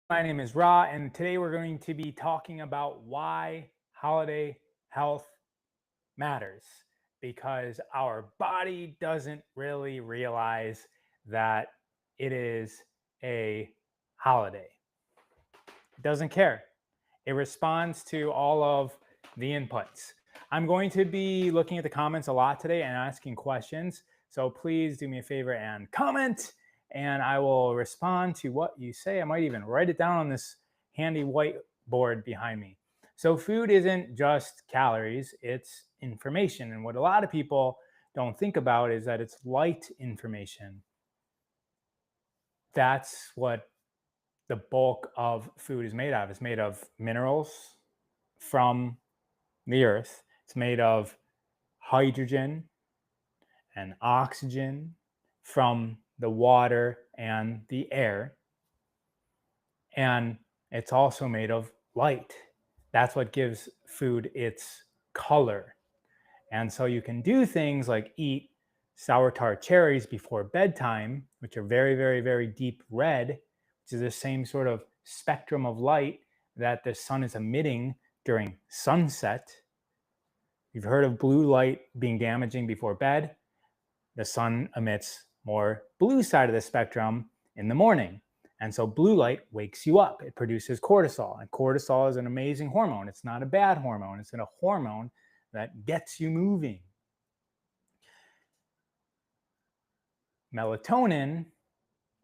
My name is Ra, and today we're going to be talking about why holiday health matters because our body doesn't really realize that it is a holiday. It doesn't care. It responds to all of the inputs. I'm going to be looking at the comments a lot today and asking questions. So please do me a favor and comment, and I will respond to what you say. I might even write it down on this handy whiteboard behind me. So food isn't just calories, it's information. And what a lot of people don't think about is that it's light information. That's what the bulk of food is made of. It's made of minerals from the earth. It's made of hydrogen and oxygen from the water and the air. And it's also made of light. That's what gives food its color. And so you can do things like eat sour tart cherries before bedtime, which are very, very, very deep red, which is the same sort of spectrum of light that the sun is emitting during sunset. You've heard of blue light being damaging before bed. The sun emits more blue side of the spectrum in the morning. And so blue light wakes you up. It produces cortisol. And cortisol is an amazing hormone. It's not a bad hormone. It's a hormone that gets you moving. Melatonin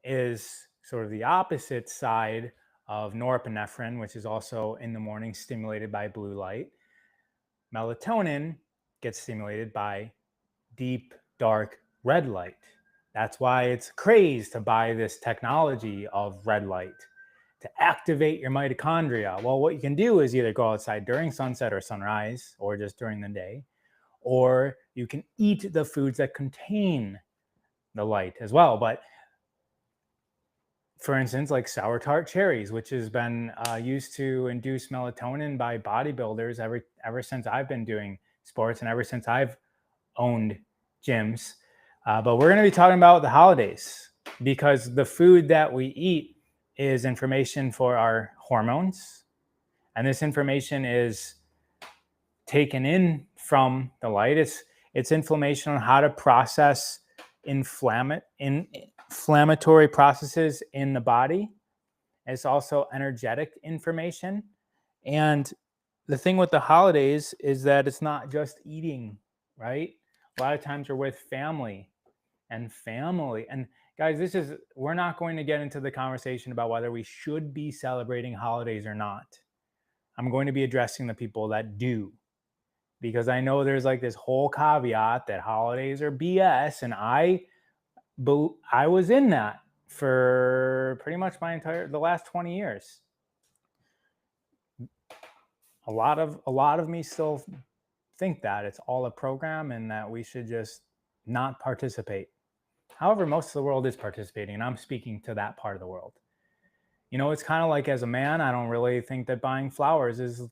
is sort of the opposite side of norepinephrine, which is also in the morning stimulated by blue light. Melatonin gets stimulated by deep, dark red light. That's why it's crazy to buy this technology of red light to activate your mitochondria. Well, what you can do is either go outside during sunset or sunrise, or just during the day, or you can eat the foods that contain the light as well. But for instance, like sour tart cherries, which has been used to induce melatonin by bodybuilders ever since I've been doing sports and ever since I've owned gyms. But we're going to be talking about the holidays because the food that we eat is information for our hormones. And this information is taken in from the light. It's information on how to process inflammatory processes in the body. It's also energetic information. And the thing with the holidays is that it's not just eating, right? A lot of times we're with family. And guys, we're not going to get into the conversation about whether we should be celebrating holidays or not. I'm going to be addressing the people that do, because I know there's like this whole caveat that holidays are BS. And I was in that for pretty much the last 20 years. A lot of me still think that it's all a program and that we should just not participate. However, most of the world is participating, and I'm speaking to that part of the world. You know, it's kind of like, as a man, I don't really think that buying flowers is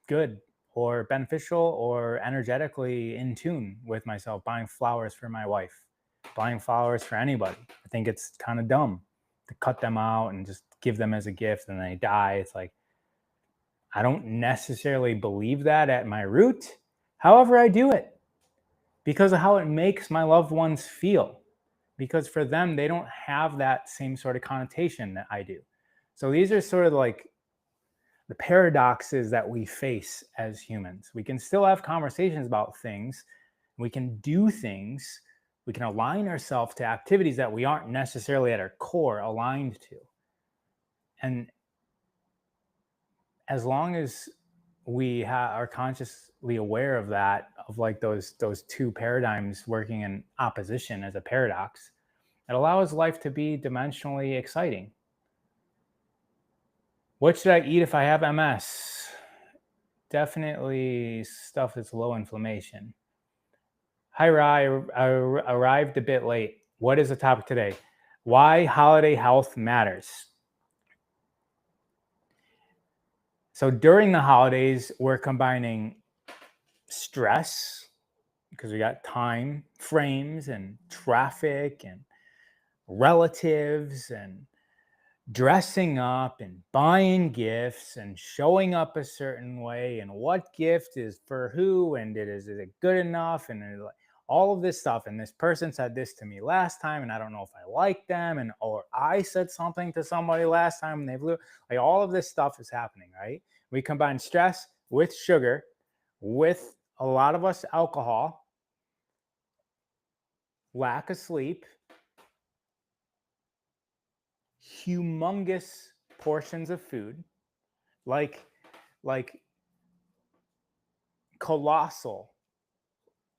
good or beneficial or energetically in tune with myself. Buying flowers for my wife, buying flowers for anybody. I think it's kind of dumb to cut them out and just give them as a gift and they die. It's like, I don't necessarily believe that at my root. However, I do it because of how it makes my loved ones feel. Because for them, they don't have that same sort of connotation that I do. So these are sort of like the paradoxes that we face as humans. We can still have conversations about things. We can do things. We can align ourselves to activities that we aren't necessarily at our core aligned to. And as long as we are consciously aware of that, of like those two paradigms working in opposition as a paradox, it allows life to be dimensionally exciting. What should I eat if I have MS? Definitely stuff that's low inflammation. Hi, Ra. I arrived a bit late. What is the topic today? Why holiday health matters. So during the holidays, we're combining stress because we got time frames and traffic and relatives and dressing up and buying gifts and showing up a certain way and what gift is for who and is it good enough and all of this stuff. And this person said this to me last time and I don't know if I like them, and or I said something to somebody last time and they blew, like all of this stuff is happening, right? We combine stress with sugar, with a lot of us alcohol, lack of sleep, humongous portions of food, like like colossal,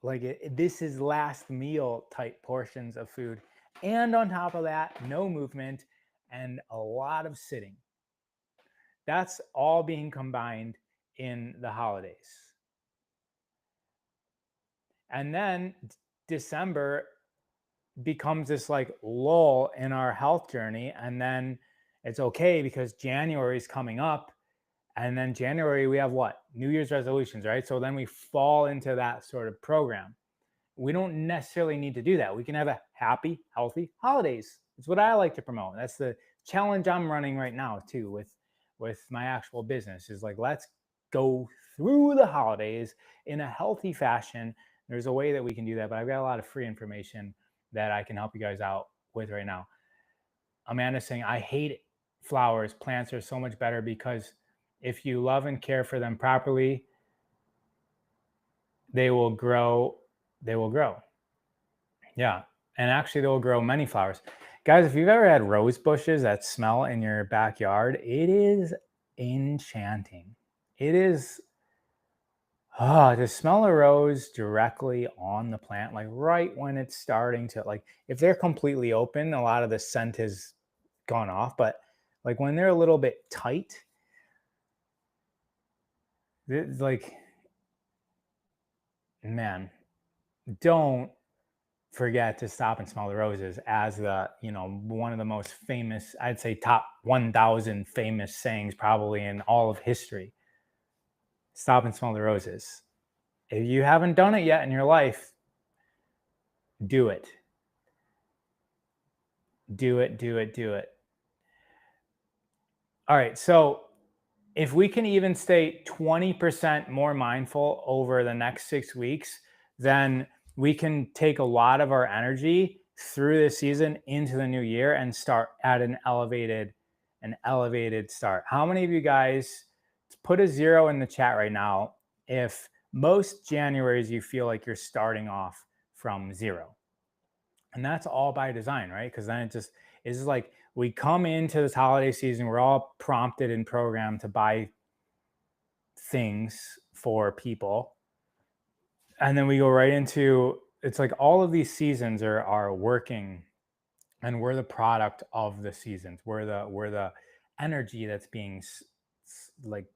like this is last meal type portions of food, and on top of that no movement and a lot of sitting. That's all being combined in the holidays. And then December becomes this like lull in our health journey, and then it's okay because January is coming up. And then January, we have what? New Year's resolutions, right? So then we fall into that sort of program. We don't necessarily need to do that. We can have a happy, healthy holidays. It's what I like to promote. That's the challenge I'm running right now too with my actual business, is like, let's go through the holidays in a healthy fashion. There's a way that we can do that, but I've got a lot of free information that I can help you guys out with right now. Amanda's saying, I hate flowers. Plants are so much better because if you love and care for them properly, they will grow. They will grow. Yeah. And actually, they will grow many flowers. Guys, if you've ever had rose bushes that smell in your backyard, it is enchanting. It is, to smell a rose directly on the plant, like right when it's starting to, like, if they're completely open, a lot of the scent has gone off. But like when they're a little bit tight, it's like, man, don't forget to stop and smell the roses, as the, one of the most famous, I'd say top 1,000 famous sayings probably in all of history. Stop and smell the roses. If you haven't done it yet in your life, do it. Do it, do it, do it. All right. So if we can even stay 20% more mindful over the next 6 weeks, then we can take a lot of our energy through the season into the new year and start at an elevated start. How many of you guys, put a 0 in the chat right now if most Januaries you feel like you're starting off from 0? And that's all by design, right? Because then it's just like we come into this holiday season, we're all prompted and programmed to buy things for people, and then we go right into, it's like all of these seasons are working, and we're the product of the seasons. We're the energy that's being like,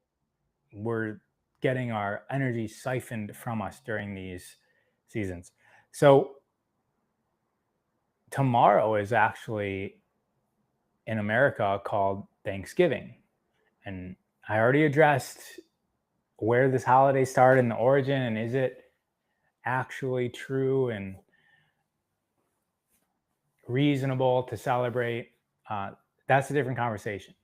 we're getting our energy siphoned from us during these seasons. So tomorrow is actually in America called Thanksgiving. And I already addressed where this holiday started and the origin, and is it actually true and reasonable to celebrate. That's a different conversation.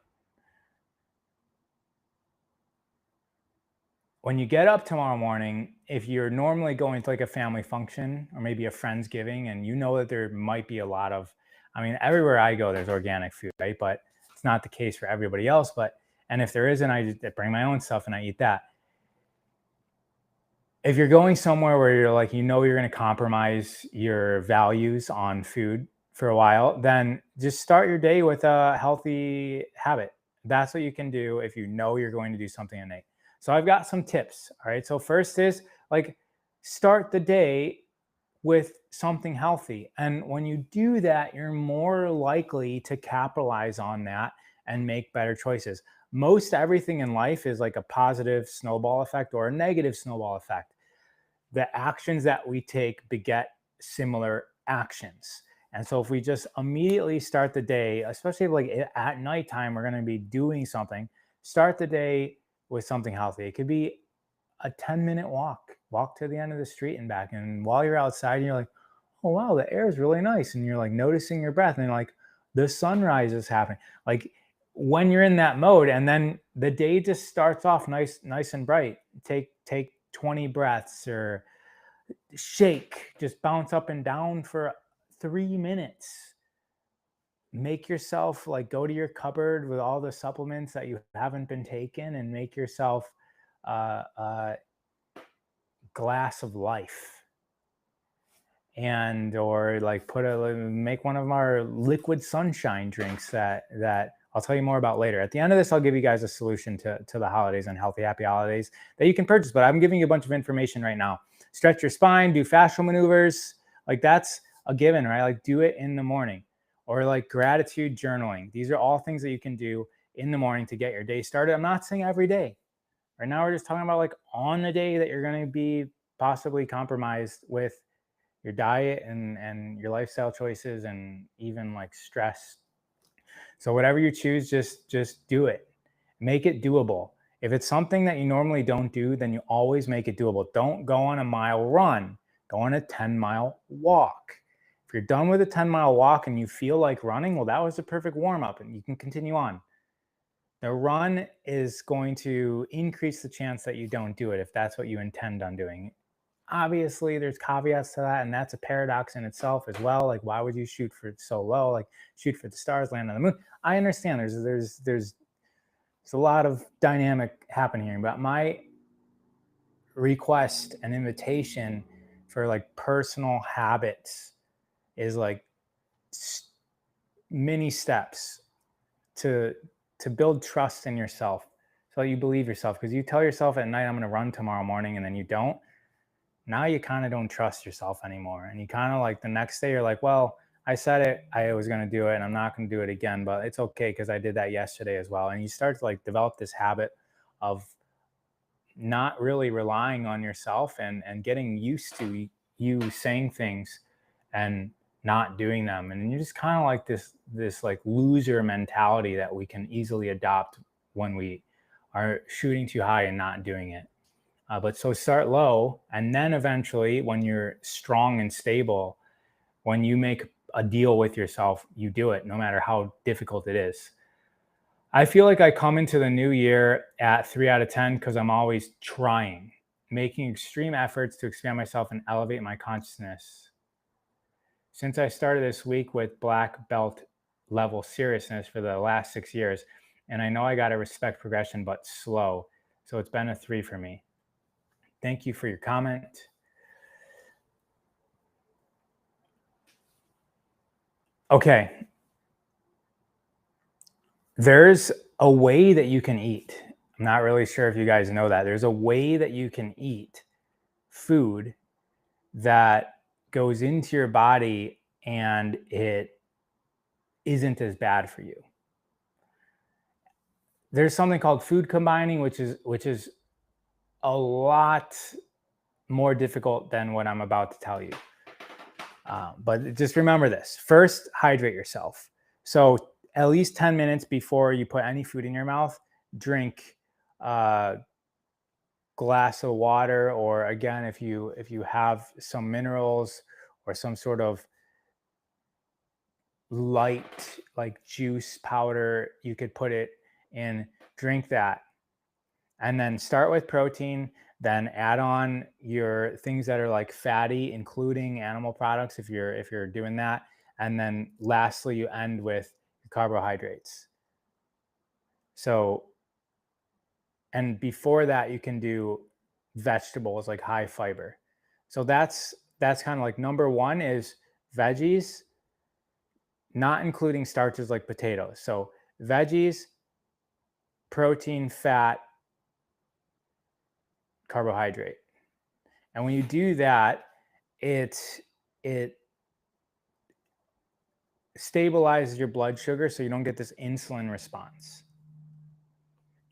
When you get up tomorrow morning, if you're normally going to like a family function or maybe a Friendsgiving, and you know that there might be a lot of, I mean, everywhere I go, there's organic food, right? But it's not the case for everybody else. And if there isn't, I just bring my own stuff and I eat that. If you're going somewhere where you're like, you're going to compromise your values on food for a while, then just start your day with a healthy habit. That's what you can do if you know you're going to do something innate. So I've got some tips. All right. So first is like, start the day with something healthy. And when you do that, you're more likely to capitalize on that and make better choices. Most everything in life is like a positive snowball effect or a negative snowball effect. The actions that we take beget similar actions. And so if we just immediately start the day, especially like at nighttime, we're going to be doing something, start the day with something healthy. It could be a 10-minute walk to the end of the street and back. And while you're outside, you're like, oh, wow, the air is really nice. And you're like noticing your breath, and you're like, the sunrise is happening. Like when you're in that mode, and then the day just starts off nice and bright. Take 20 breaths, or shake, just bounce up and down for 3 minutes. Make yourself, like, go to your cupboard with all the supplements that you haven't been taking, and make yourself a glass of life, and or like make one of our liquid sunshine drinks that I'll tell you more about later. At the end of this, I'll give you guys a solution to the holidays and healthy, happy holidays that you can purchase. But I'm giving you a bunch of information right now. Stretch your spine, do fascial maneuvers. Like, that's a given, right? Like, do it in the morning. Or like gratitude journaling. These are all things that you can do in the morning to get your day started. I'm not saying every day. Right now, we're just talking about like on the day that you're going to be possibly compromised with your diet and your lifestyle choices, and even like stress. So whatever you choose, just do it. Make it doable. If it's something that you normally don't do, then you always make it doable. Don't go on a mile run. Go on a 10-mile walk. If you're done with a 10-mile walk and you feel like running, well, that was a perfect warm-up and you can continue on. The run is going to increase the chance that you don't do it if that's what you intend on doing. Obviously, there's caveats to that, and that's a paradox in itself as well. Like, why would you shoot for so low? Like, shoot for the stars, land on the moon. I understand there's a lot of dynamic happening here, but my request and invitation for like personal habits is like mini steps to build trust in yourself, so you believe yourself. Because you tell yourself at night, I'm going to run tomorrow morning, and then you don't. Now you kind of don't trust yourself anymore. And you kind of like the next day, you're like, well, I said it, I was going to do it, and I'm not going to do it again, but it's okay because I did that yesterday as well. And you start to like develop this habit of not really relying on yourself, and getting used to you saying things and not doing them. And you're just kind of like this like loser mentality that we can easily adopt when we are shooting too high and not doing it. But so start low, and then eventually, when you're strong and stable, when you make a deal with yourself, you do it no matter how difficult it is. I feel like I come into the new year at 3 out of 10 because I'm always trying, making extreme efforts to expand myself and elevate my consciousness. Since I started this week with black belt level seriousness for the last 6 years, and I know I got to respect progression, but slow. So it's been a 3 for me. Thank you for your comment. Okay. There's a way that you can eat. I'm not really sure if you guys know that. There's a way that you can eat food that goes into your body and it isn't as bad for you. There's something called food combining, which is a lot more difficult than what I'm about to tell you. But just remember this. First, hydrate yourself. So at least 10 minutes before you put any food in your mouth, drink a glass of water, or again, if you have some minerals or some sort of light like juice powder, you could put it in, drink that. And then start with protein, then add on your things that are like fatty, including animal products if you're doing that. And then lastly, you end with carbohydrates. So, and before that, you can do vegetables like high fiber. So that's kind of like number one is veggies, not including starches like potatoes. So veggies, protein, fat, carbohydrate. And when you do that, it stabilizes your blood sugar so you don't get this insulin response.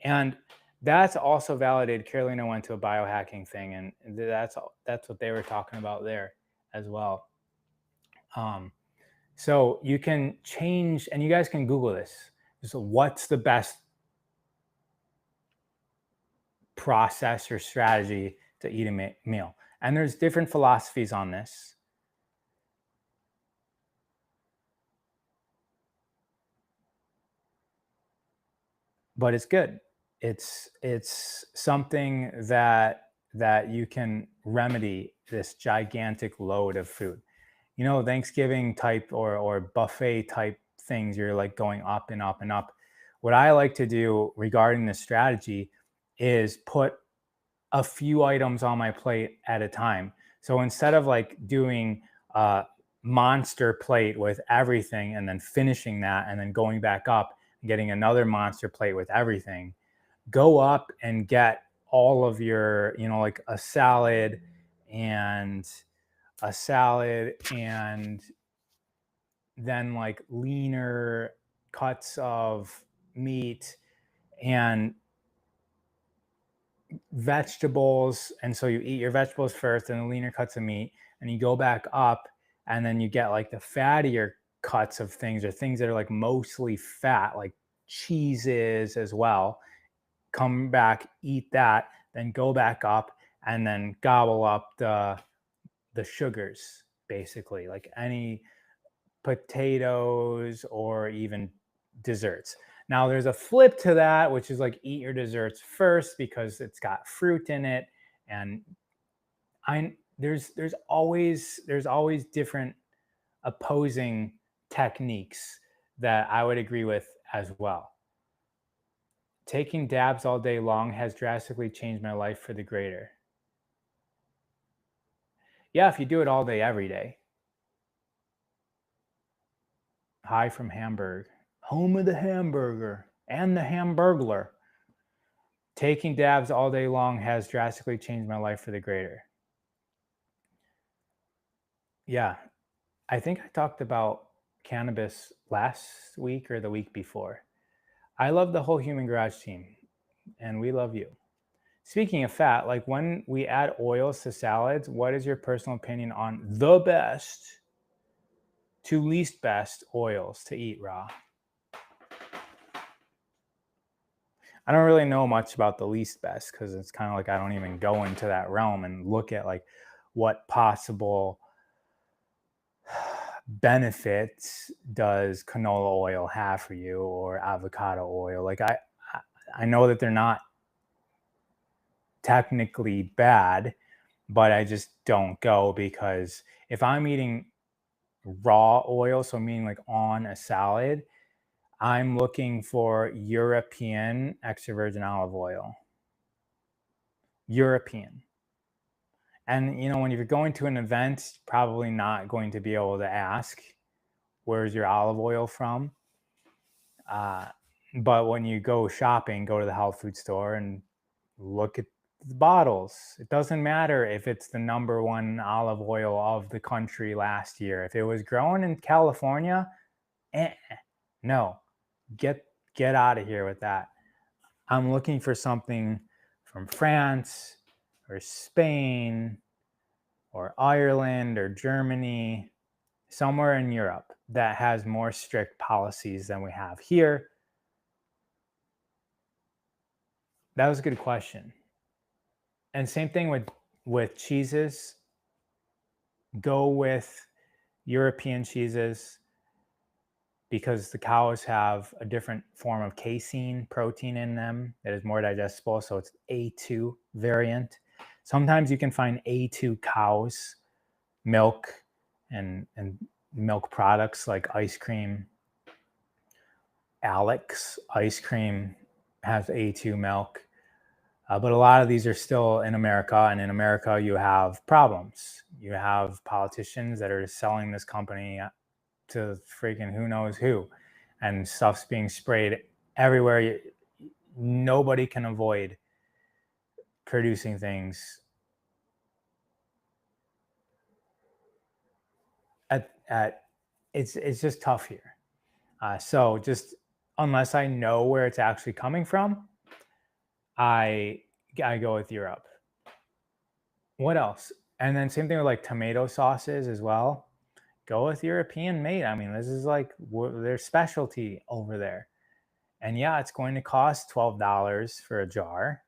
And that's also validated. Carolina went to a biohacking thing, and that's what they were talking about there as well. So you can change, and you guys can Google this. So what's the best process or strategy to eat a meal? And there's different philosophies on this. but it's good. It's something that you can remedy this gigantic load of food. You know, Thanksgiving type or buffet type things, you're like going up and up and up. What I like to do regarding this strategy is put a few items on my plate at a time. So instead of like doing a monster plate with everything and then finishing that and then going back up and getting another monster plate with everything, go up and get all of your, like and a salad and then like leaner cuts of meat and vegetables. And so you eat your vegetables first and the leaner cuts of meat, and you go back up and then you get like the fattier cuts of things or things that are like mostly fat, like cheeses as well. Come back, eat that, then go back up and then gobble up the sugars, basically, like any potatoes or even desserts. Now there's a flip to that, which is like eat your desserts first because it's got fruit in it. And I there's always different opposing techniques that I would agree with as well. Taking dabs all day long has drastically changed my life for the greater. Yeah, if you do it all day every day. Hi from Hamburg, home of the hamburger and the hamburglar. Taking dabs all day long has drastically changed my life for the greater. Yeah, I think I talked about cannabis last week or the week before. I love the whole Human Garage team, and we love you. Speaking of fat, like when we add oils to salads, what is your personal opinion on the best to least best oils to eat raw? I don't really know much about the least best because it's kind of like I don't even go into that realm and look at like what possible benefits does canola oil have for you or avocado oil. Like I know that they're not technically bad, but I just don't go because if I'm eating raw oil, so meaning like on a salad, I'm looking for European extra virgin olive oil. European. And when you're going to an event, probably not going to be able to ask, "Where's your olive oil from?" Uh, but when you go shopping, go to the health food store and look at the bottles. It doesn't matter if it's the number one olive oil of the country last year. If it was grown in California, eh, no, get get out of here with that. I'm looking for something from France or Spain or Ireland or Germany, somewhere in Europe that has more strict policies than we have here. That was a good question. And same thing with cheeses. Go with European cheeses because the cows have a different form of casein protein in them that is more digestible. So it's A2 variant. Sometimes you can find A2 cows milk and milk products like ice cream. Alex ice cream has A2 milk. But a lot of these are still in America, and in America, you have problems. You have politicians that are selling this company to freaking who knows who, and stuff's being sprayed everywhere. Nobody can avoid producing things at it's just tough here. So just unless I know where it's actually coming from, I I go with Europe. What else? And then same thing with like tomato sauces as well. Go with European made. I mean, this is like their specialty over there. And yeah, it's going to cost $12 for a jar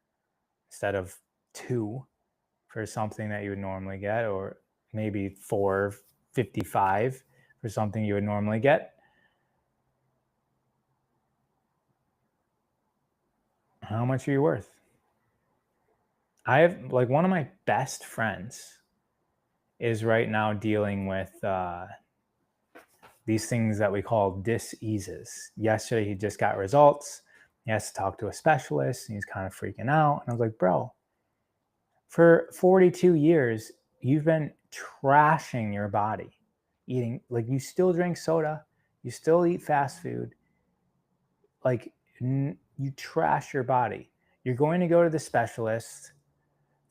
instead of two for something that you would normally get, or maybe 4.55 for something you would normally get. How much are you worth? I have like one of my best friends is right now dealing with these things that we call diseases. Yesterday, he just got results. He has to talk to a specialist and he's kind of freaking out. And I was like, bro, for 42 years, you've been trashing your body, eating like you still drink soda, you still eat fast food, like you trash your body. You're going to go to the specialist.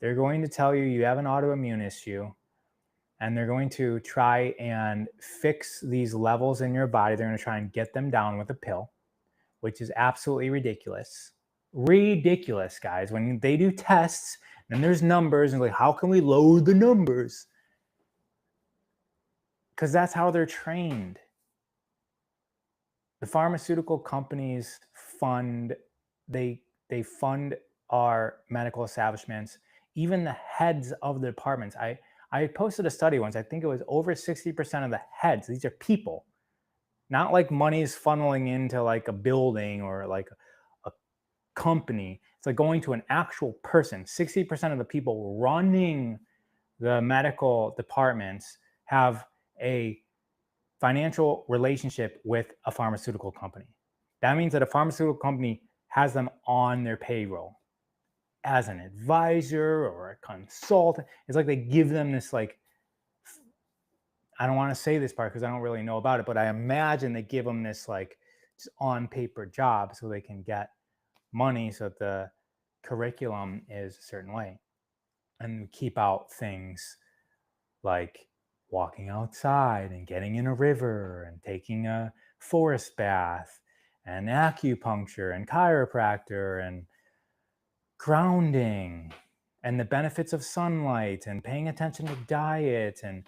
They're going to tell you you have an autoimmune issue and they're going to try and fix these levels in your body. They're going to try and get them down with a pill, which is absolutely ridiculous. Ridiculous, guys. When they do tests and there's numbers and like, how can we lower the numbers? Because that's how they're trained. The pharmaceutical companies they fund our medical establishments, even the heads of the departments. I posted a study once. I think it was over 60% of the heads. These are people, not like money's funneling into like a building or like a company. It's like going to an actual person. 60% of the people running the medical departments have a financial relationship with a pharmaceutical company. That means that a pharmaceutical company has them on their payroll as an advisor or a consultant. It's like they give them this, like, I don't want to say this part because I don't really know about it, but I imagine they give them this like just on paper job so they can get money so that the curriculum is a certain way and keep out things like walking outside and getting in a river and taking a forest bath and acupuncture and chiropractor and grounding and the benefits of sunlight and paying attention to diet and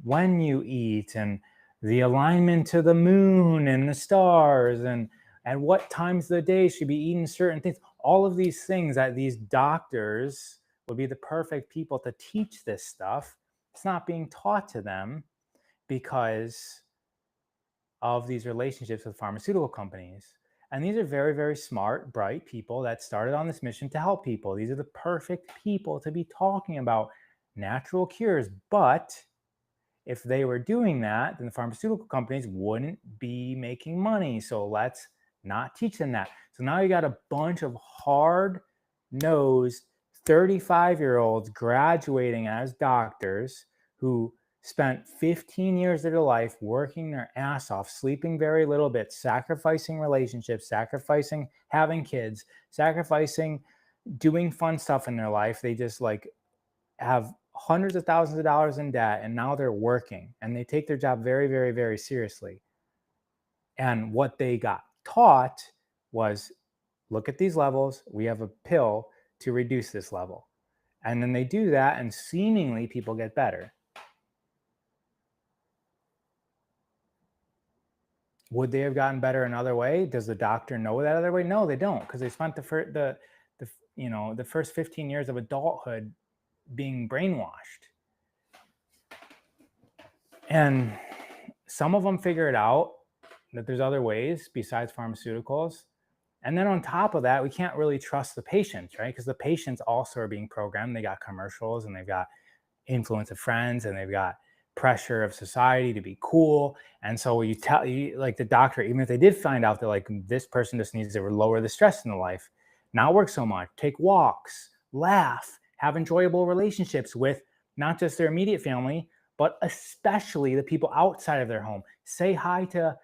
when you eat and the alignment to the moon and the stars and at what times of the day should be eating certain things. All of these things that these doctors would be the perfect people to teach this stuff. It's not being taught to them because of these relationships with pharmaceutical companies. And these are very, very smart, bright people that started on this mission to help people. These are the perfect people to be talking about natural cures. But if they were doing that, then the pharmaceutical companies wouldn't be making money. So let's not teach them that. So now you got a bunch of hard-nosed 35-year-olds graduating as doctors who spent 15 years of their life working their ass off, sleeping very little bit, sacrificing relationships, sacrificing having kids, sacrificing doing fun stuff in their life. They just like have hundreds of thousands of dollars in debt and now they're working and they take their job very, very, very seriously. And what they got taught was look at these levels. We have a pill to reduce this level. And then they do that and seemingly people get better. Would they have gotten better another way? Does the doctor know that other way? No, they don't, because they spent the first 15 years of adulthood being brainwashed. And some of them figure it out that there's other ways besides pharmaceuticals. And then on top of that, we can't really trust the patients, right? Because the patients also are being programmed. They got commercials and they've got influence of friends and they've got pressure of society to be cool. And so you tell you like the doctor, even if they did find out that like this person just needs to lower the stress in the life, not work so much, take walks, laugh, have enjoyable relationships with not just their immediate family, but especially the people outside of their home. Say hi to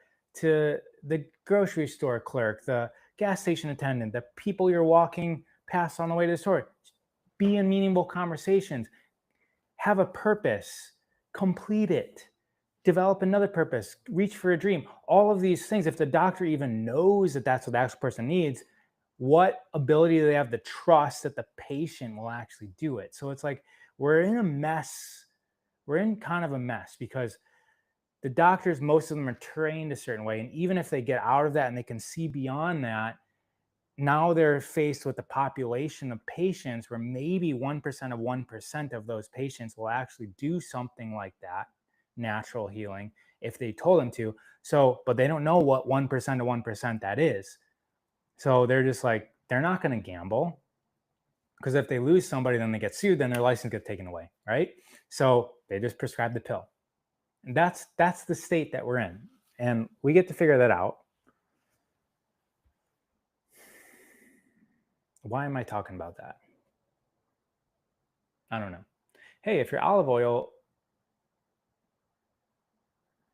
the grocery store clerk, the gas station attendant, the people you're walking past on the way to the store. Be in meaningful conversations. Have a purpose. Complete it. Develop another purpose. Reach for a dream. All of these things, if the doctor even knows that that's what the actual person needs, what ability do they have to trust that the patient will actually do it? So it's like we're in a mess. We're in kind of a mess because the doctors, most of them are trained a certain way. And even if they get out of that and they can see beyond that, now they're faced with a population of patients where maybe 1% of 1% of those patients will actually do something like that, natural healing, if they told them to. So, but they don't know what 1% of 1% that is. So they're just like, they're not going to gamble, because if they lose somebody, then they get sued, then their license gets taken away, right? So they just prescribe the pill. And that's the state that we're in. And we get to figure that out. Why am I talking about that? I don't know. Hey, if your olive oil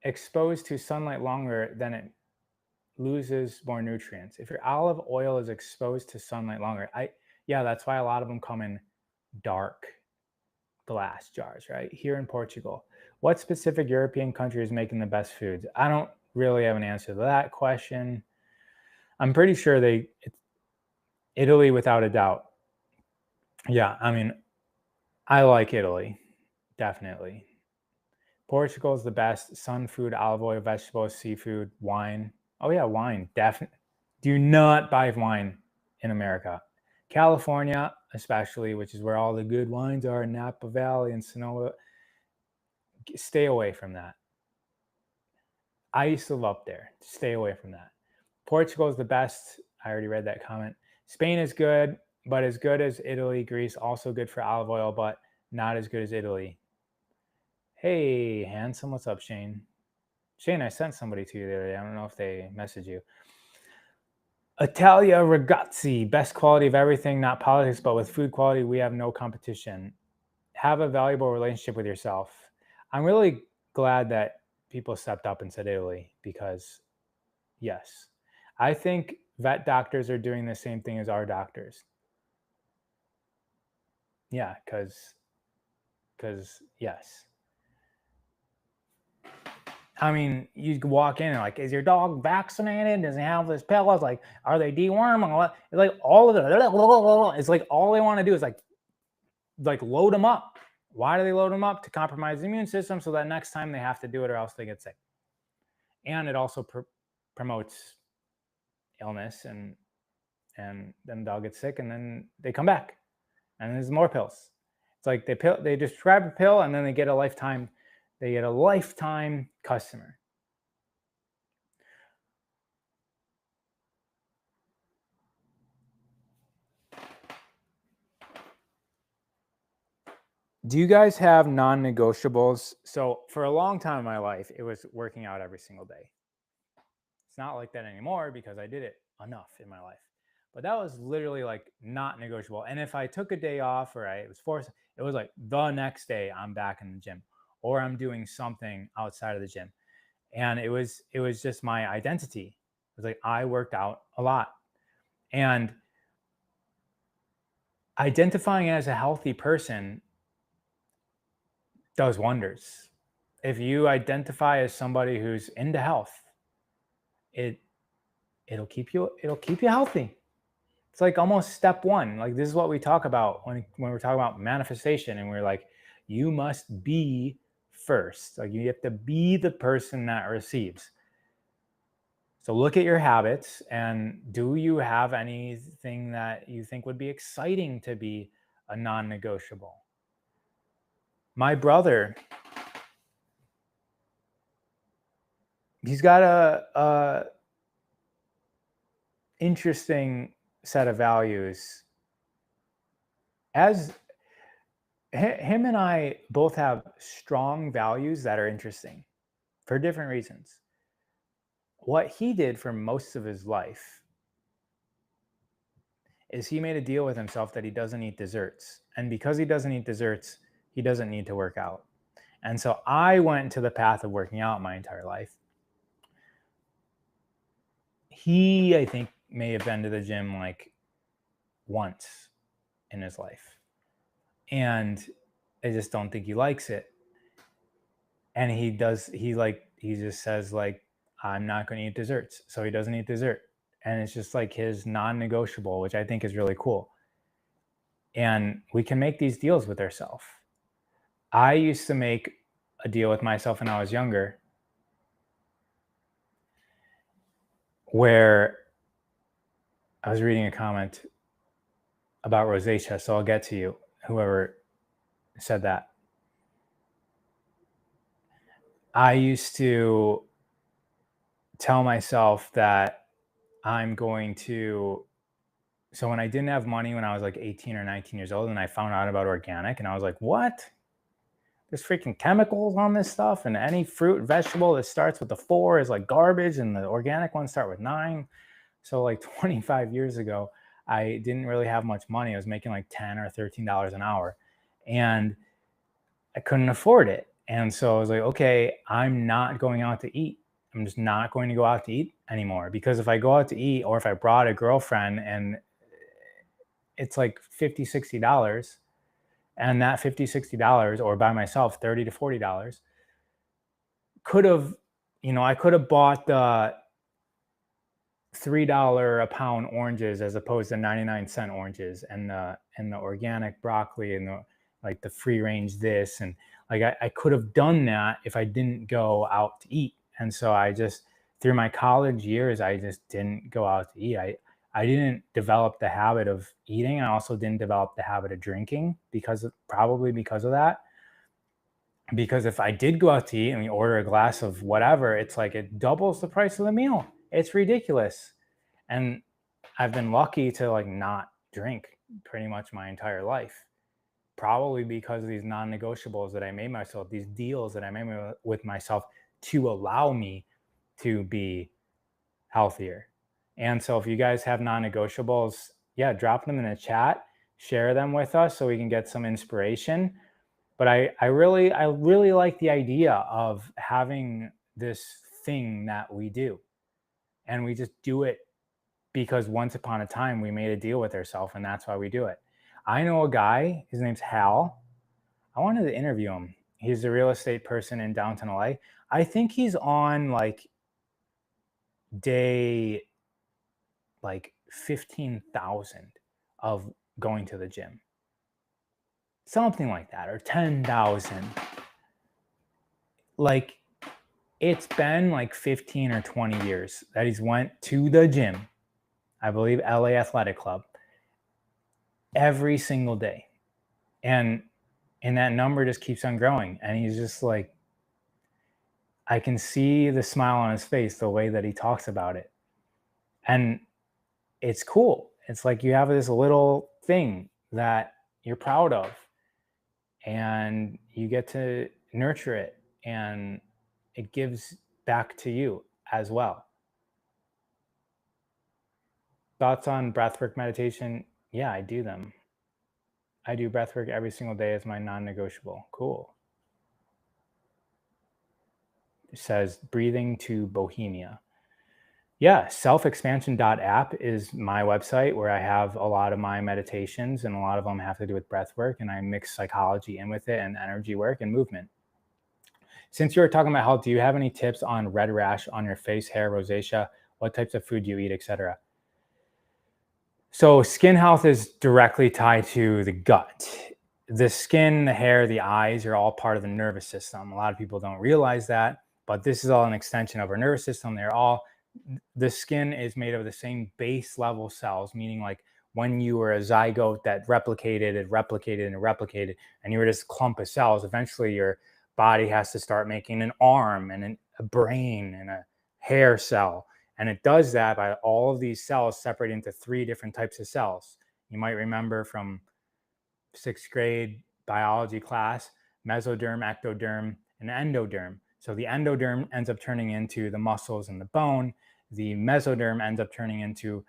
exposed to sunlight longer, then it loses more nutrients. If your olive oil is exposed to sunlight longer, yeah, that's why a lot of them come in dark glass jars, right? Here in Portugal, what specific European country is making the best foods? I don't really have an answer to that question. I'm pretty sure it's Italy without a doubt. Yeah, I mean, I like Italy, definitely. Portugal is the best. Sun food, olive oil, vegetables, seafood, wine. Oh yeah, wine. Definitely. Do not buy wine in America. California, especially, which is where all the good wines are, in Napa Valley and Sonoma. Stay away from that. I used to live up there. Stay away from that. Portugal is the best. I already read that comment. Spain is good, but as good as Italy. Greece, also good for olive oil, but not as good as Italy. Hey, handsome. What's up, Shane? Shane, I sent somebody to you the other day. I don't know if they messaged you. Italia Ragazzi, best quality of everything, not politics, but with food quality, we have no competition. Have a valuable relationship with yourself. I'm really glad that people stepped up and said Italy, because yes, I think vet doctors are doing the same thing as our doctors. Yeah, because yes. I mean, you walk in and like, is your dog vaccinated? Does he have this pill? It's like, are they deworming? It's like all of it. It's like all they want to do is like load them up. Why do they load them up? To compromise the immune system, so that next time they have to do it or else they get sick. And it also promotes illness, and then the dog gets sick, and then they come back, and there's more pills. It's like they prescribe a pill, and then they get a lifetime customer. Do you guys have non-negotiables? So for a long time in my life, it was working out every single day. It's not like that anymore because I did it enough in my life. But that was literally like not negotiable. And if I took a day off or I was forced, it was like the next day I'm back in the gym or I'm doing something outside of the gym. And it was just my identity. It was like I worked out a lot. And identifying as a healthy person does wonders. If you identify as somebody who's into health, it'll keep you healthy. It's like almost step one. Like this is what we talk about when we're talking about manifestation, and we're like, you must be first. Like you have to be the person that receives. So look at your habits, and do you have anything that you think would be exciting to be a non-negotiable? My brother, he's got a interesting set of values. As him and I both have strong values that are interesting for different reasons. What he did for most of his life is he made a deal with himself that he doesn't eat desserts. And because he doesn't eat desserts, he doesn't need to work out. And so I went to the path of working out my entire life. He, I think, may have been to the gym like once in his life. And I just don't think he likes it. And he just says like, I'm not going to eat desserts. So he doesn't eat dessert. And it's just like his non-negotiable, which I think is really cool. And we can make these deals with ourselves. I used to make a deal with myself when I was younger where I was reading a comment about rosacea. So I'll get to you, whoever said that. I used to tell myself that I'm going to So when I didn't have money when I was like 18 or 19 years old and I found out about organic and I was like, what? There's freaking chemicals on this stuff, and any fruit, vegetable that starts with the 4 is like garbage, and the organic ones start with 9. So like 25 years ago, I didn't really have much money. I was making like 10 or $13 an hour, and I couldn't afford it. And so I was like, okay, I'm not going out to eat. I'm just not going to go out to eat anymore, because if I go out to eat, or if I brought a girlfriend and it's like 50, $60, and that 50, $60, or by myself, $30 to $40, could have, I could have bought the $3 a pound oranges as opposed to 99-cent oranges, and the organic broccoli, and the like the free range this, and like I could have done that if I didn't go out to eat. And so I just, through my college years, I just didn't go out to eat. I didn't develop the habit of eating. I also didn't develop the habit of drinking, probably because of that. Because if I did go out to eat and we order a glass of whatever, it's like it doubles the price of the meal. It's ridiculous. And I've been lucky to like not drink pretty much my entire life. Probably because of these non-negotiables that I made myself, these deals that I made with myself to allow me to be healthier. And so if you guys have non-negotiables, yeah, drop them in the chat, share them with us so we can get some inspiration. But I really like the idea of having this thing that we do, and we just do it because once upon a time we made a deal with ourselves, and that's why we do it. I know a guy, his name's Hal. I wanted to interview him. He's a real estate person in downtown LA. I think he's on like day like 15,000 of going to the gym. Something like that, or 10,000. Like, it's been like 15 or 20 years that he's went to the gym, I believe LA Athletic Club, every single day. And that number just keeps on growing. And he's just like, I can see the smile on his face, the way that he talks about it. And it's cool. It's like you have this little thing that you're proud of, and you get to nurture it, and it gives back to you as well. Thoughts on breathwork meditation? Yeah, I do them. I do breathwork every single day as my non-negotiable. Cool. It says breathing to Bohemia. Yeah, selfexpansion.app is my website where I have a lot of my meditations, and a lot of them have to do with breath work, and I mix psychology in with it, and energy work and movement. Since you were talking about health, do you have any tips on red rash on your face, hair, rosacea, what types of food you eat, etc.? So skin health is directly tied to the gut. The skin, the hair, the eyes are all part of the nervous system. A lot of people don't realize that, but this is all an extension of our nervous system. The skin is made of the same base level cells, meaning like when you were a zygote that replicated and replicated and replicated, and you were just a clump of cells, eventually your body has to start making an arm and a brain and a hair cell. And it does that by all of these cells separated into 3 different types of cells. You might remember from 6th grade biology class: mesoderm, ectoderm, and endoderm. So the endoderm ends up turning into the muscles and the bone. The mesoderm ends up turning into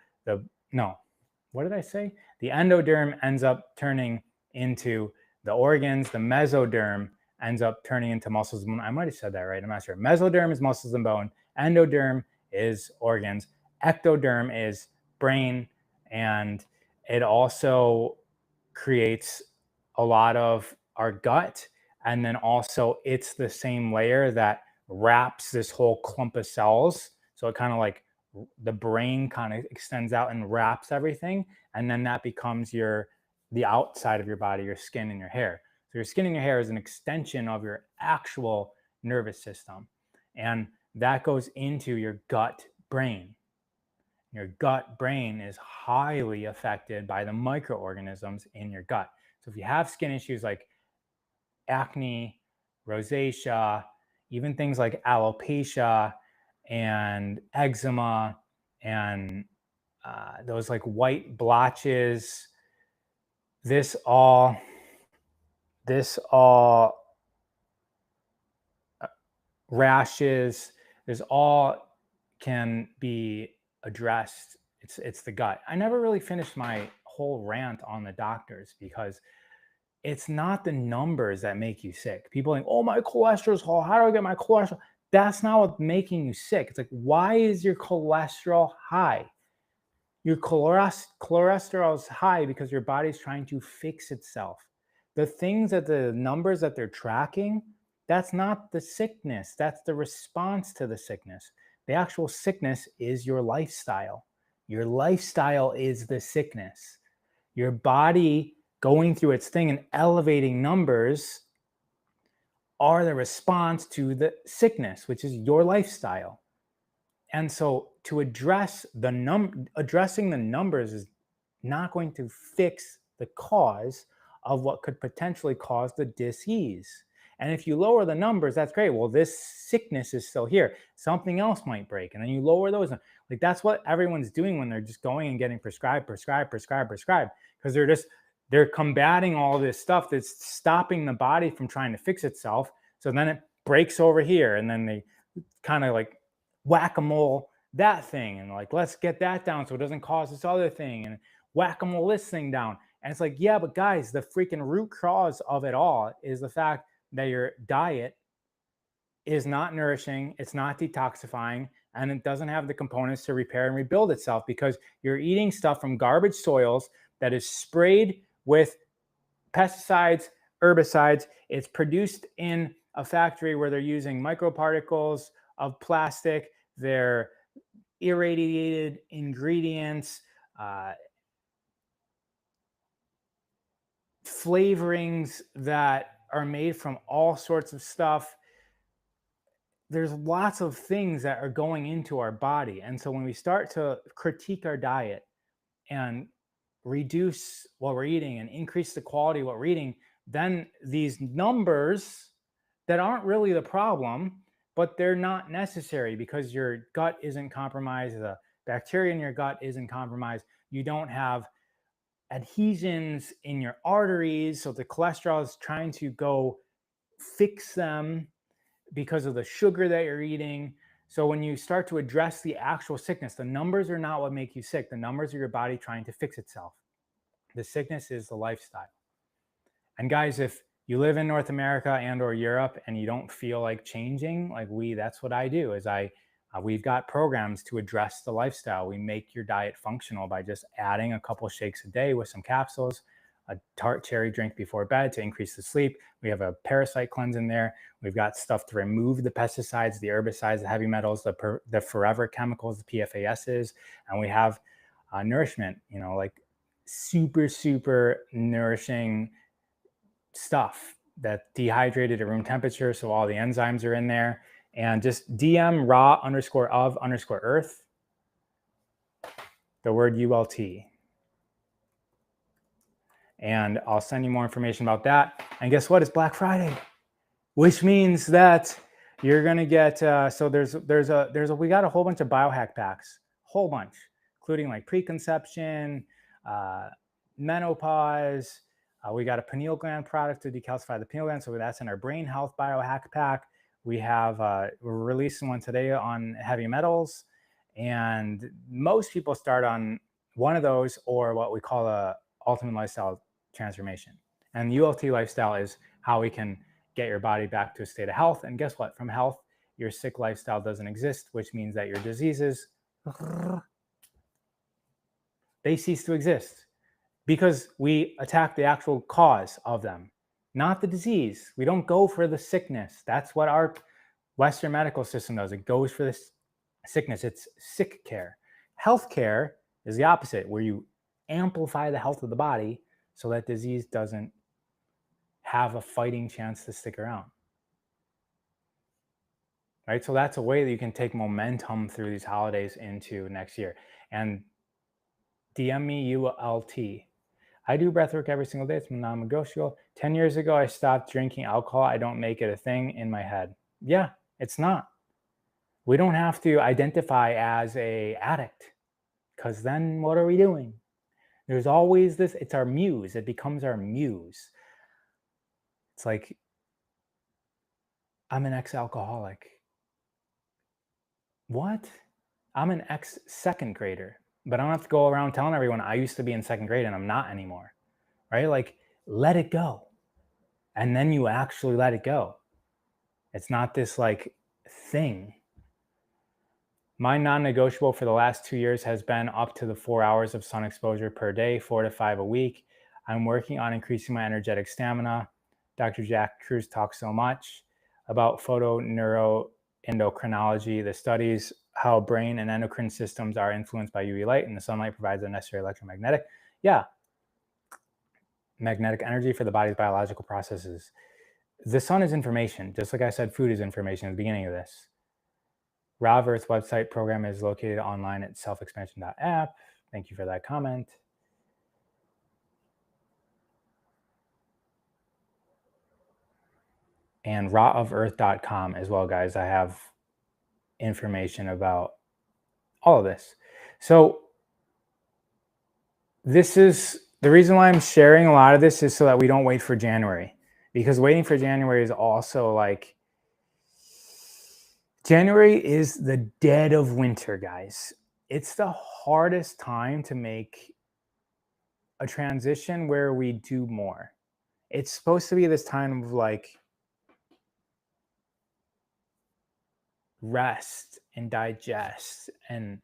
what did I say? The endoderm ends up turning into the organs. The mesoderm ends up turning into muscles and bone. I might have said that right. I'm not sure. Mesoderm is muscles and bone. Endoderm is organs. Ectoderm is brain. And it also creates a lot of our gut. And then also it's the same layer that wraps this whole clump of cells. So it kind of like the brain kind of extends out and wraps everything. And then that becomes the outside of your body, your skin and your hair. So your skin and your hair is an extension of your actual nervous system. And that goes into your gut brain. Your gut brain is highly affected by the microorganisms in your gut. So if you have skin issues like acne, rosacea, even things like alopecia and eczema and those like white blotches, this all, this all rashes, this all can be addressed. It's the gut. I never really finished my whole rant on the doctors because it's not the numbers that make you sick. People think, oh, my cholesterol's high. How do I get my cholesterol? That's not what's making you sick. It's like, why is your cholesterol high? Your cholesterol is high because your body's trying to fix itself. The things that the numbers that they're tracking, that's not the sickness. That's the response to the sickness. The actual sickness is your lifestyle. Your lifestyle is the sickness. Your body going through its thing and elevating numbers are the response to the sickness, which is your lifestyle. And so to addressing the numbers is not going to fix the cause of what could potentially cause the disease. And if you lower the numbers, that's great. Well, this sickness is still here. Something else might break. And then you lower those. Like that's what everyone's doing when they're just going and getting prescribed. Because they're combating all this stuff that's stopping the body from trying to fix itself. So then it breaks over here. And then they kind of like whack-a-mole that thing. And like, let's get that down so it doesn't cause this other thing. And whack-a-mole this thing down. And it's like, yeah, but guys, the freaking root cause of it all is the fact that your diet is not nourishing, it's not detoxifying, and it doesn't have the components to repair and rebuild itself because you're eating stuff from garbage soils that is sprayed with pesticides, herbicides. It's produced in a factory where they're using microparticles of plastic, they're irradiated ingredients, flavorings that are made from all sorts of stuff. There's lots of things that are going into our body. And so when we start to critique our diet and reduce what we're eating and increase the quality of what we're eating, then these numbers that aren't really the problem, but they're not necessary because your gut isn't compromised, the bacteria in your gut isn't compromised, you don't have adhesions in your arteries, so the cholesterol is trying to go fix them because of the sugar that you're eating. So when you start to address the actual sickness, the numbers are not what make you sick. The numbers are your body trying to fix itself. The sickness is the lifestyle. And guys, if you live in North America and or Europe and you don't feel like changing, like that's what I do is we've got programs to address the lifestyle. We make your diet functional by just adding a couple shakes a day with some capsules, a tart cherry drink before bed to increase the sleep. We have a parasite cleanse in there. We've got stuff to remove the pesticides, the herbicides, the heavy metals, the forever chemicals, the PFASs, and we have nourishment, like super nourishing stuff that dehydrated at room temperature. So all the enzymes are in there. And just DM raw_of_earth, the word ULT. And I'll send you more information about that. And guess what? It's Black Friday, which means that you're gonna get. So we got a whole bunch of biohack packs, whole bunch, including like preconception, menopause. We got a pineal gland product to decalcify the pineal gland, so that's in our brain health biohack pack. We have we're releasing one today on heavy metals, and most people start on one of those or what we call a ultimate lifestyle transformation. And ULT lifestyle is how we can get your body back to a state of health. And guess what? From health, your sick lifestyle doesn't exist, which means that your diseases, they cease to exist because we attack the actual cause of them, not the disease. We don't go for the sickness. That's what our Western medical system does. It goes for this sickness. It's sick care. Health care is the opposite, where you amplify the health of the body so that disease doesn't have a fighting chance to stick around. Right? So that's a way that you can take momentum through these holidays into next year. And DM me ULT. I do breathwork every single day. It's non-negotiable. 10 years ago, I stopped drinking alcohol. I don't make it a thing in my head. Yeah, it's not. We don't have to identify as an addict. because then what are we doing? There's always this, it's our muse. It becomes our muse. It's like, I'm an ex-alcoholic. What? I'm an ex-second grader, but I don't have to go around telling everyone I used to be in second grade and I'm not anymore, right? Like, let it go. And then you actually let it go. It's not this like thing. My non-negotiable for the last 2 years has been up to the 4 hours of sun exposure per day, 4 to 5 a week. I'm working on increasing my energetic stamina. Dr. Jack Cruz talks so much about photoneuroendocrinology, the studies how brain and endocrine systems are influenced by UV light, and the sunlight provides the necessary electromagnetic, magnetic energy for the body's biological processes. The sun is information, just like I said, food is information at the beginning of this. Raw of Earth website program is located online at selfexpansion.app. Thank you for that comment. And rawoferarth.com as well, guys. I have information about all of this. So this is the reason why I'm sharing a lot of this is so that we don't wait for January, because waiting for January is also like, January is the dead of winter, guys. It's the hardest time to make a transition where we do more. It's supposed to be this time of like rest and digest. And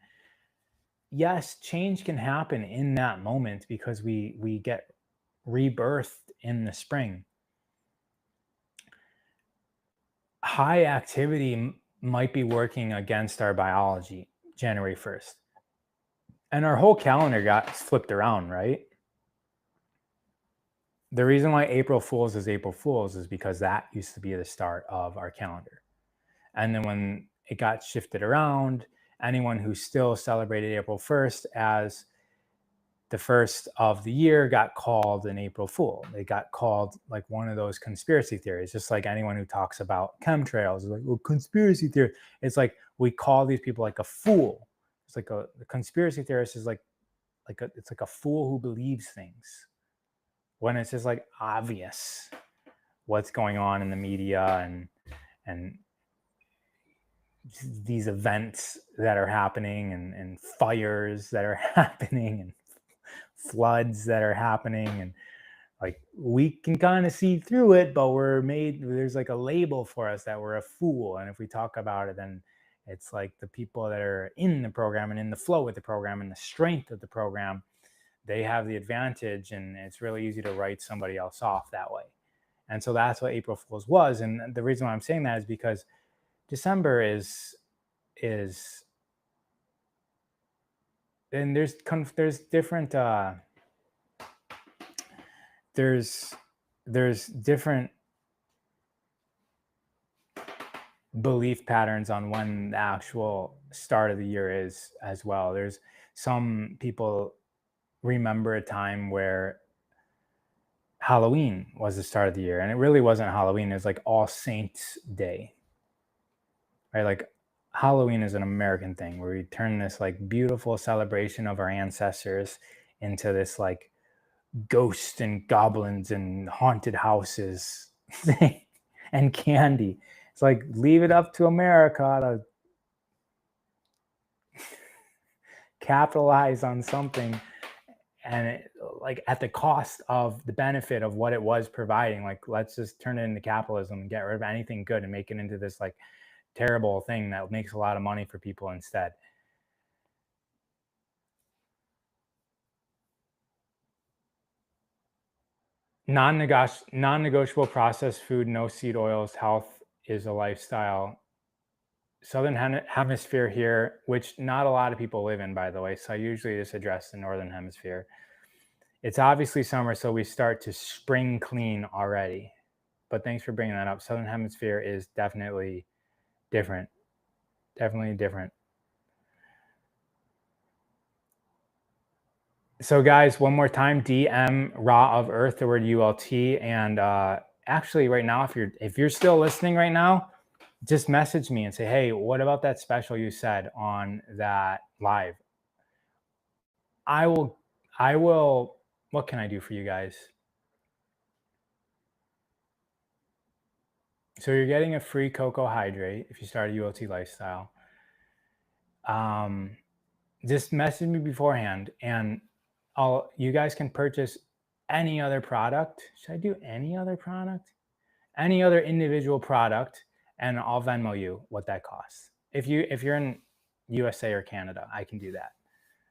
yes, change can happen in that moment because we get rebirthed in the spring. High activity might be working against our biology January 1st. And our whole calendar got flipped around, right? The reason why April Fools is because that used to be the start of our calendar. And then when it got shifted around, anyone who still celebrated April 1st as the first of the year got called an April Fool. They got called like one of those conspiracy theories, just like anyone who talks about chemtrails is like, well, conspiracy theory. It's like we call these people like a fool. It's like the conspiracy theorist is it's like a fool who believes things, when it's just like obvious what's going on in the media and these events that are happening and fires that are happening and floods that are happening, and like we can kind of see through it, but there's like a label for us that we're a fool. And if we talk about it, then it's like the people that are in the program and in the flow with the program and the strength of the program, they have the advantage, and it's really easy to write somebody else off that way. And so that's what April Fools was. And the reason why I'm saying that is because December is and there's different there's different belief patterns on when the actual start of the year is as well. There's some people remember a time where Halloween was the start of the year, and it really wasn't Halloween. It was like All Saints Day, right? Like Halloween is an American thing where we turn this like beautiful celebration of our ancestors into this like ghosts and goblins and haunted houses thing and candy. It's like, leave it up to America to capitalize on something, and like at the cost of the benefit of what it was providing. Like, let's just turn it into capitalism and get rid of anything good and make it into this like terrible thing that makes a lot of money for people instead. Non-negotiable processed food, no seed oils, health is a lifestyle. Southern hemisphere here, which not a lot of people live in, by the way. So I usually just address the northern hemisphere. It's obviously summer, so we start to spring clean already. But thanks for bringing that up. Southern hemisphere is definitely different. Definitely different. So guys, one more time, DM Raw of Earth, the word ULT. And actually right now, if you're still listening right now, just message me and say, hey, what about that special you said on that live? I will, what can I do for you guys? So you're getting a free cocoa hydrate if you start a ULT lifestyle. Just message me beforehand and you guys can purchase any other product. Should I do any other product? Any other individual product, and I'll Venmo you what that costs. If you're in USA or Canada, I can do that.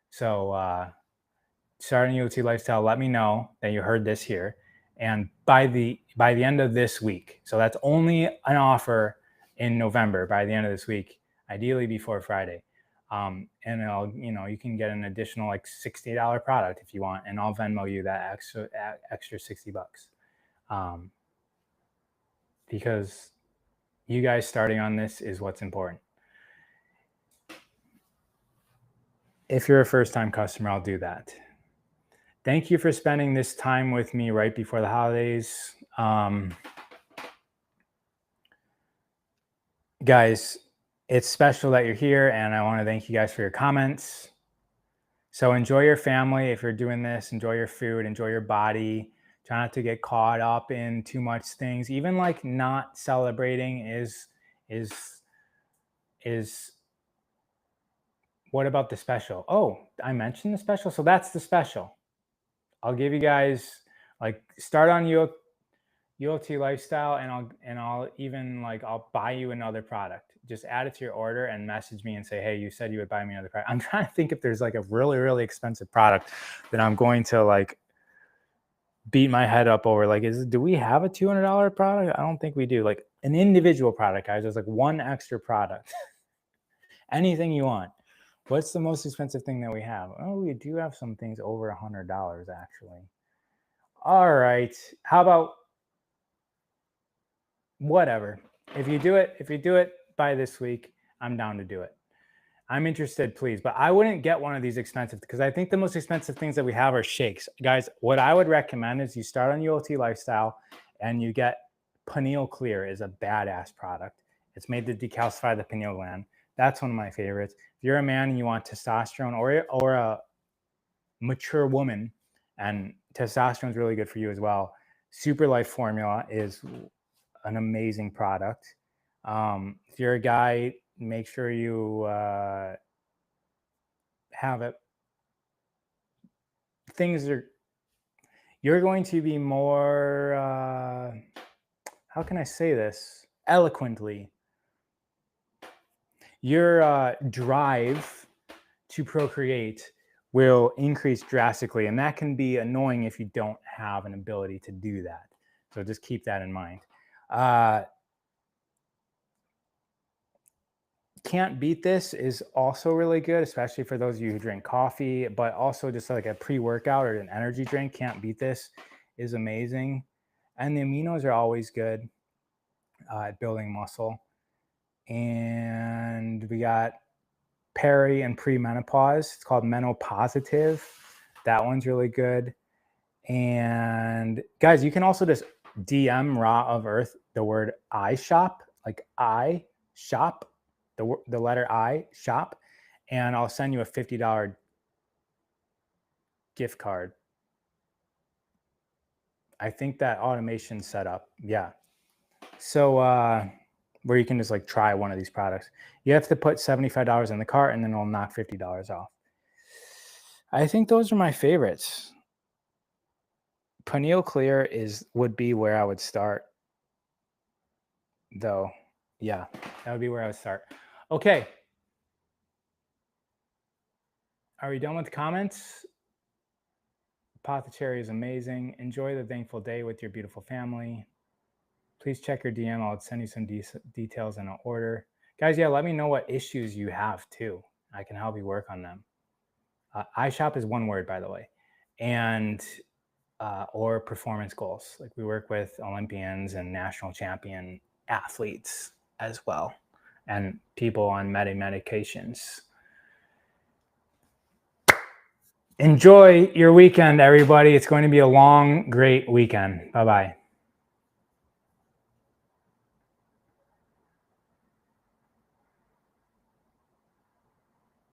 So starting ULT lifestyle, let me know that you heard this here. And by the end of this week, so that's only an offer in November, by the end of this week, ideally before Friday. And you can get an additional like $60 product if you want, and I'll Venmo you that extra $60. Because you guys starting on this is what's important. If you're a first-time customer, I'll do that. Thank you for spending this time with me right before the holidays. Guys, it's special that you're here, and I want to thank you guys for your comments. So enjoy your family. If you're doing this, enjoy your food, enjoy your body. Try not to get caught up in too much things. Even like not celebrating is what about the special? Oh, I mentioned the special. So that's the special. I'll give you guys like start on ULT lifestyle, and I'll even like I'll buy you another product. Just add it to your order and message me and say, hey, you said you would buy me another product. I'm trying to think if there's like a really, really expensive product that I'm going to like beat my head up over. Like, do we have a $200 product? I don't think we do. Like an individual product, guys. There's like one extra product. Anything you want. What's the most expensive thing that we have? Oh, we do have some things over $100 actually. All right. How about whatever? If you do it by this week, I'm down to do it. I'm interested, please. But I wouldn't get one of these expensive because I think the most expensive things that we have are shakes. Guys, what I would recommend is you start on ULT lifestyle and you get Pineal Clear is a badass product. It's made to decalcify the pineal gland. That's one of my favorites. If you're a man and you want testosterone or a mature woman, and testosterone is really good for you as well, Super Life Formula is an amazing product. If you're a guy, make sure you have it. You're going to be more, how can I say this eloquently? Your drive to procreate will increase drastically, and that can be annoying if you don't have an ability to do that. So just keep that in mind. Can't Beat This is also really good, especially for those of you who drink coffee, but also just like a pre-workout or an energy drink. Can't Beat This is amazing. And the aminos are always good at building muscle. And we got peri and premenopause. It's called Menopositive. That one's really good. And guys, you can also just DM Raw of Earth the word I shop, like I shop, the letter I shop, and I'll send you a $50 gift card. I think that automation's set up. Yeah. So where you can just like try one of these products. You have to put $75 in the cart and then it'll knock $50 off. I think those are my favorites. Pineal Clear would be where I would start though. Yeah, that would be where I would start. Okay. Are we done with the comments? Apothecary is amazing. Enjoy the thankful day with your beautiful family. Please check your DM. I'll send you some details in an order. Guys, yeah, let me know what issues you have too. I can help you work on them. iShop is one word, by the way. And or performance goals. Like we work with Olympians and national champion athletes as well, and people on medications. Enjoy your weekend, everybody. It's going to be a long, great weekend. Bye-bye.